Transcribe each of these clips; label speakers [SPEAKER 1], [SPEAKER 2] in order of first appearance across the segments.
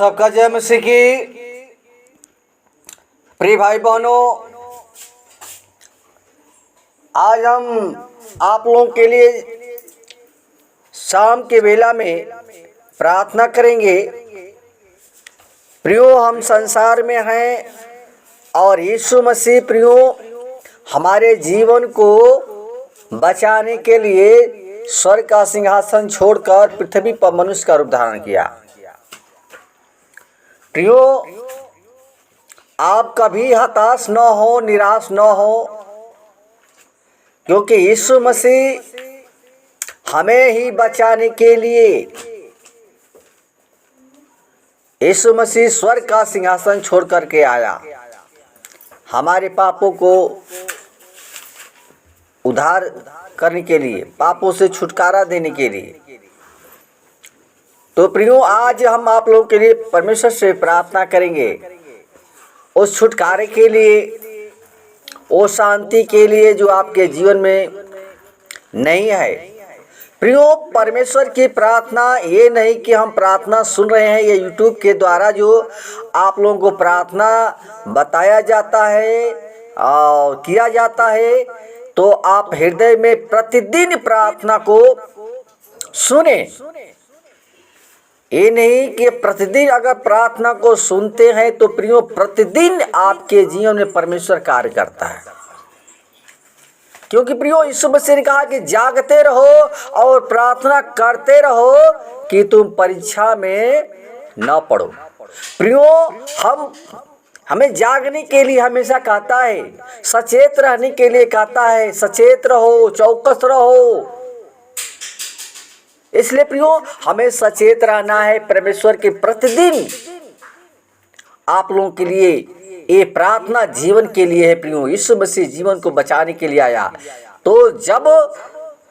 [SPEAKER 1] सबका जय मसीह की। प्रिय भाई बहनों, आज हम आप लोगों के लिए शाम के वेला में प्रार्थना करेंगे। प्रियो, हम संसार में हैं और यीशु मसीह प्रियो हमारे जीवन को बचाने के लिए स्वर्ग का सिंहासन छोड़कर पृथ्वी पर मनुष्य का रूप धारण किया। प्रियो, आप कभी हताश न हो, निराश न हो, क्योंकि यीशु मसीह हमें ही बचाने के लिए यीशु मसीह स्वर्ग का सिंहासन छोड़ करके आया, हमारे पापों को उद्धार करने के लिए, पापों से छुटकारा देने के लिए। तो प्रियो, आज हम आप लोगों के लिए परमेश्वर से प्रार्थना करेंगे उस छुटकारे के लिए, वो शांति के लिए जो आपके जीवन में नहीं है। प्रियो, परमेश्वर की प्रार्थना ये नहीं कि हम प्रार्थना सुन रहे हैं, ये यूट्यूब के द्वारा जो आप लोगों को प्रार्थना बताया जाता है और किया जाता है, तो आप हृदय में प्रतिदिन प्रार्थना को सुने। ये नहीं कि प्रतिदिन अगर प्रार्थना को सुनते हैं तो प्रियो प्रतिदिन आपके जीवन में परमेश्वर कार्य करता है। क्योंकि प्रियो, यीशु मसीह ने कहा कि जागते रहो और प्रार्थना करते रहो कि तुम परीक्षा में न पड़ो। प्रियो, हमें जागने के लिए हमेशा कहता है, सचेत रहने के लिए कहता है, सचेत रहो, चौकस रहो। इसलिए प्रियो, हमें सचेत रहना है। परमेश्वर के प्रतिदिन आप लोगों के लिए ये प्रार्थना जीवन के लिए है। प्रियो, यीशु मसीह जीवन को बचाने के लिए आया। तो जब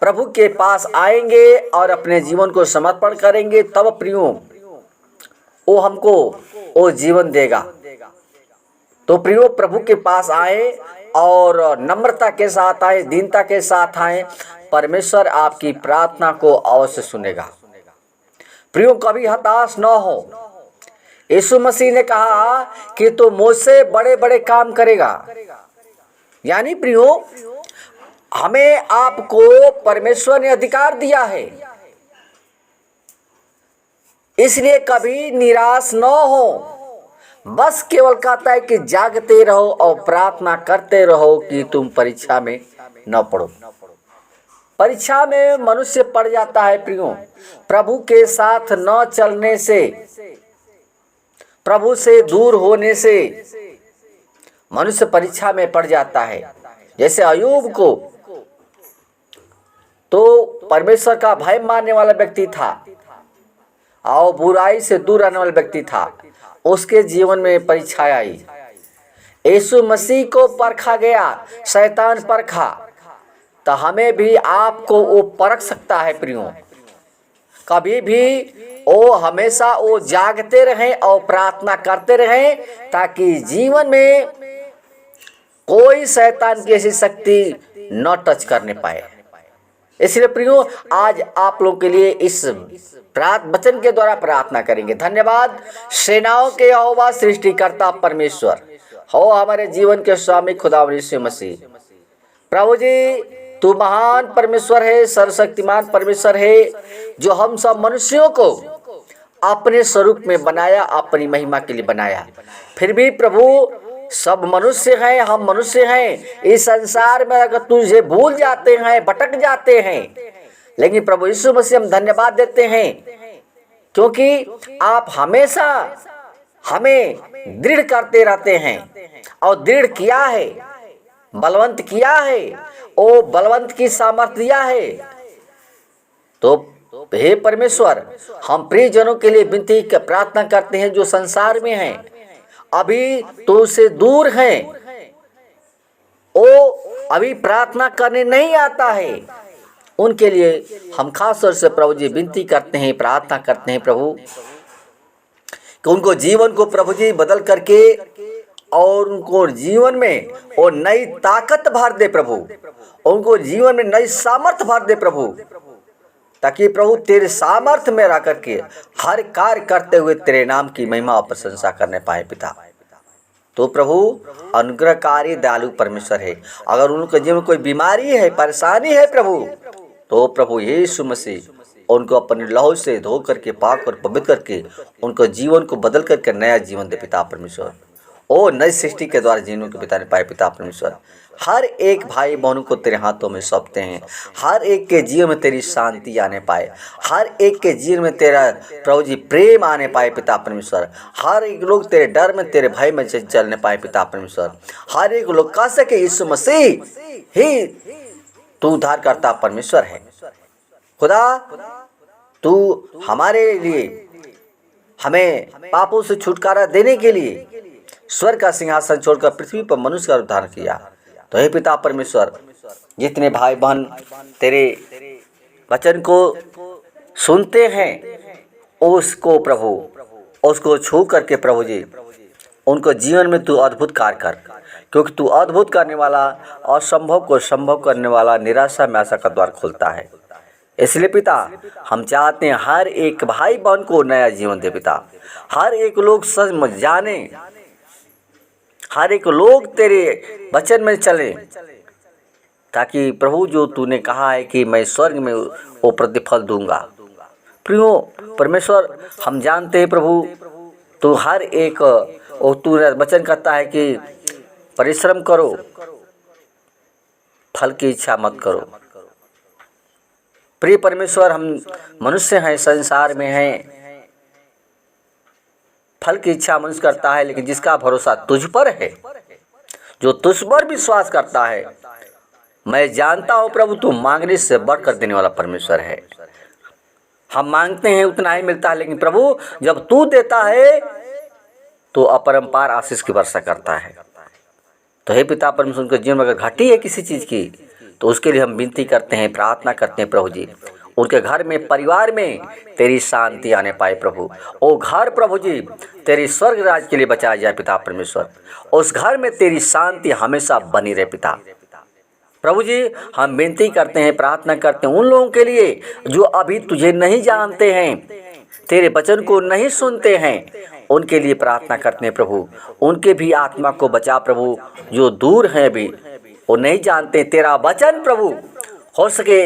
[SPEAKER 1] प्रभु के पास आएंगे और अपने जीवन को समर्पण करेंगे, तब प्रियो वो हमको वो जीवन देगा। तो प्रियो, प्रभु के पास आए और नम्रता के साथ आए, दीनता के साथ आए, परमेश्वर आपकी प्रार्थना को अवश्य सुनेगा। प्रियो, कभी हताश न हो। यीशु मसीह ने कहा कि तो मुझसे बड़े बड़े काम करेगा। यानी प्रियो, हमें आपको परमेश्वर ने अधिकार दिया है, इसलिए कभी निराश न हो। बस केवल कहता है कि जागते रहो और प्रार्थना करते रहो कि तुम परीक्षा में न पड़ो। परीक्षा में मनुष्य पड़ जाता है प्रियो, प्रभु के साथ न चलने से, प्रभु से दूर होने से मनुष्य परीक्षा में पड़ जाता है। जैसे अय्यूब को तो परमेश्वर का भय मानने वाला व्यक्ति था और बुराई से दूर रहने वाला व्यक्ति था, उसके जीवन में परीक्षा आई। यीशु मसीह को परखा गया, शैतान परखा, तो हमें भी आपको वो परख सकता है। प्रियो, कभी भी वो हमेशा वो जागते रहें और प्रार्थना करते रहें, ताकि जीवन में कोई शैतान की ऐसी शक्ति न टच करने पाए। इसलिए प्रियो, आज आप लोगों के लिए इस वचन के द्वारा प्रार्थना करेंगे। धन्यवाद। सेनाओं के यहोवा सृष्टिकर्ता परमेश्वर हो, हमारे जीवन के स्वामी खुदा यीशु मसीह, प्रभु जी, तू महान परमेश्वर है, सर्वशक्तिमान परमेश्वर है, जो हम सब मनुष्यों को अपने स्वरूप में बनाया, अपनी महिमा के लिए बनाया। फिर भी प्रभु, सब मनुष्य हैं, हम मनुष्य हैं। इस संसार में अगर तुझे भूल जाते हैं, भटक जाते हैं, लेकिन प्रभु यीशु मसीह हम धन्यवाद देते हैं, क्योंकि आप हमेशा हमें दृढ़ करते रहते हैं और दृढ़ किया है, बलवंत किया है, ओ बलवंत की सामर्थ्य दिया है। तो हे परमेश्वर, हम प्रियजनों के लिए विनती प्रार्थना करते हैं जो संसार में हैं, अभी तो से दूर हैं, वो अभी प्रार्थना करने नहीं आता है, उनके लिए हम खास तौर से प्रभु जी विनती करते हैं, प्रार्थना करते हैं प्रभु, कि उनको जीवन को प्रभु जी बदल करके और उनको जीवन में वो नई ताकत भर दे प्रभु, उनको जीवन में नई सामर्थ्य भर दे प्रभु, ताकि प्रभु तेरे सामर्थ्य में रह करके हर कार्य करते हुए तेरे नाम की महिमा और प्रशंसा करने पाए पिता। तो प्रभु अनुग्रहकारी दयालु परमेश्वर है। अगर उनके जीवन में कोई बीमारी है, परेशानी है प्रभु, तो प्रभु यीशु मसीह उनको अपने लहू से धो करके, पाक और पवित्र करके उनको जीवन को बदल करके नया जीवन दे पिता परमेश्वर। ओ नई सृष्टि के द्वारा जीवन को बिताने पाए पिता परमेश्वर। हर एक भाई बहनों को तेरे हाथों में सौंपते हैं। हर एक के जीवन में तेरी शांति आने पाए, हर एक के जीवन में तेरा प्रभु जी प्रेम आने पाए पिता परमेश्वर। हर एक लोग तेरे डर में, तेरे भय में चलने पाए पिता परमेश्वर। हर एक लोग कह सके यीशु मसीह ही तू उद्धार करता परमेश्वर है। खुदा तू हमारे लिए, हमें पापों से छुटकारा देने के लिए स्वर्ग का सिंहासन छोड़कर पृथ्वी पर मनुष्य का उद्धार किया। तो हे पिता परमेश्वर, जितने भाई बहन तेरे वचन को सुनते हैं, उसको प्रभु, उसको छू करके प्रभु जी उनको जीवन में तू अद्भुत कार्य कर, क्योंकि तू अद्भुत करने वाला, असंभव को संभव करने वाला, निराशा में आशा का द्वार खोलता है। इसलिए पिता हम चाहते हैं हर एक भाई बहन को नया जीवन दे पिता। हर एक लोग सच जाने, हर एक लोग तेरे वचन में चले, ताकि प्रभु जो तूने कहा है कि मैं स्वर्ग में वो प्रतिफल दूंगा। प्रियो परमेश्वर, हम जानते हैं प्रभु तू हर एक, तू वचन कहता है कि परिश्रम करो, फल की इच्छा मत करो। प्रिय परमेश्वर, हम मनुष्य हैं, संसार में हैं, फल की इच्छा मनुष्य करता है, लेकिन जिसका भरोसा तुझ पर है, जो तुझ पर विश्वास करता है, मैं जानता हूँ प्रभु तू मांगने से बढ़कर देने वाला परमेश्वर है। हम मांगते हैं उतना ही मिलता है, लेकिन प्रभु जब तू देता है तो अपरंपार आशीष की वर्षा करता है। तो हे पिता परमेश्वर, उनके जीवन में अगर घटी है किसी चीज़ की, तो उसके लिए हम विनती करते हैं, प्रार्थना करते हैं प्रभु जी, उनके घर में, परिवार में तेरी शांति आने पाए प्रभु। वो घर प्रभु जी तेरी स्वर्ग राज के लिए बचाया जाए पिता परमेश्वर। उस घर में तेरी शांति हमेशा बनी रहे पिता। प्रभु जी हम विनती करते हैं, प्रार्थना करते हैं उन लोगों के लिए जो अभी तुझे नहीं जानते हैं, तेरे वचन को नहीं सुनते हैं, उनके लिए प्रार्थना करते हैं प्रभु। उनके भी आत्मा को बचा प्रभु, जो दूर हैं अभी, वो नहीं जानते तेरा वचन प्रभु हो सके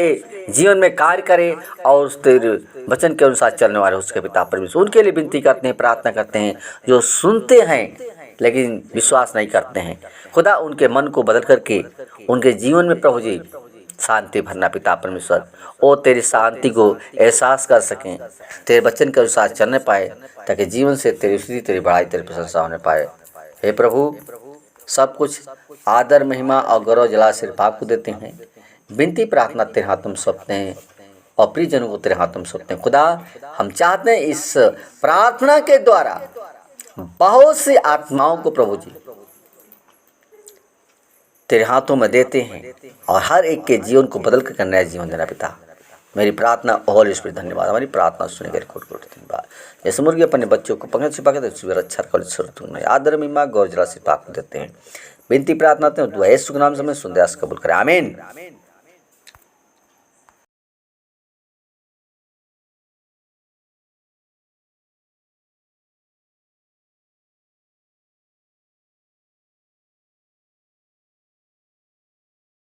[SPEAKER 1] जीवन में कार्य करे और उस तेरे वचन के अनुसार चलने वाले उसके पिता परमेश्वर। उनके लिए विनती करते हैं, प्रार्थना करते हैं, जो सुनते हैं लेकिन विश्वास नहीं करते हैं। खुदा उनके मन को बदल करके उनके जीवन में प्रभु जी शांति भरना पिता परमेश्वर। वो तेरी शांति को एहसास कर सकें, तेरे वचन के अनुसार चलने पाए, ताकि जीवन से तेरी स्तुति, तेरी बड़ाई, तेरी प्रशंसा होने पाए। हे प्रभु, सब कुछ आदर, महिमा और गौरव जला सिर्फ आपको देते हैं। विनती प्रार्थना तेरे हाथों में सौंपते हैं और प्रियजनों को तेरे हाथों में सौंपते हैं। खुदा हम चाहते हैं इस प्रार्थना के द्वारा बहुत सी आत्माओं को प्रभु जी तेरे हाथों में देते हैं और हर एक के जीवन को बदल कर नया जीवन देना पिता। मेरी प्रार्थना होली स्पिरिट, धन्यवाद। हमारी प्रार्थना सुने कर कोट धन्यवाद। जैसे मुर्गी अपने बच्चों को पकड़ छिपा के तो अच्छा कर आदर, महिमा, गौर जला सिर्फ आपको देते हैं। विनती प्रार्थना यीशु के नाम से मैं सुंदर कबूल करें, आमीन।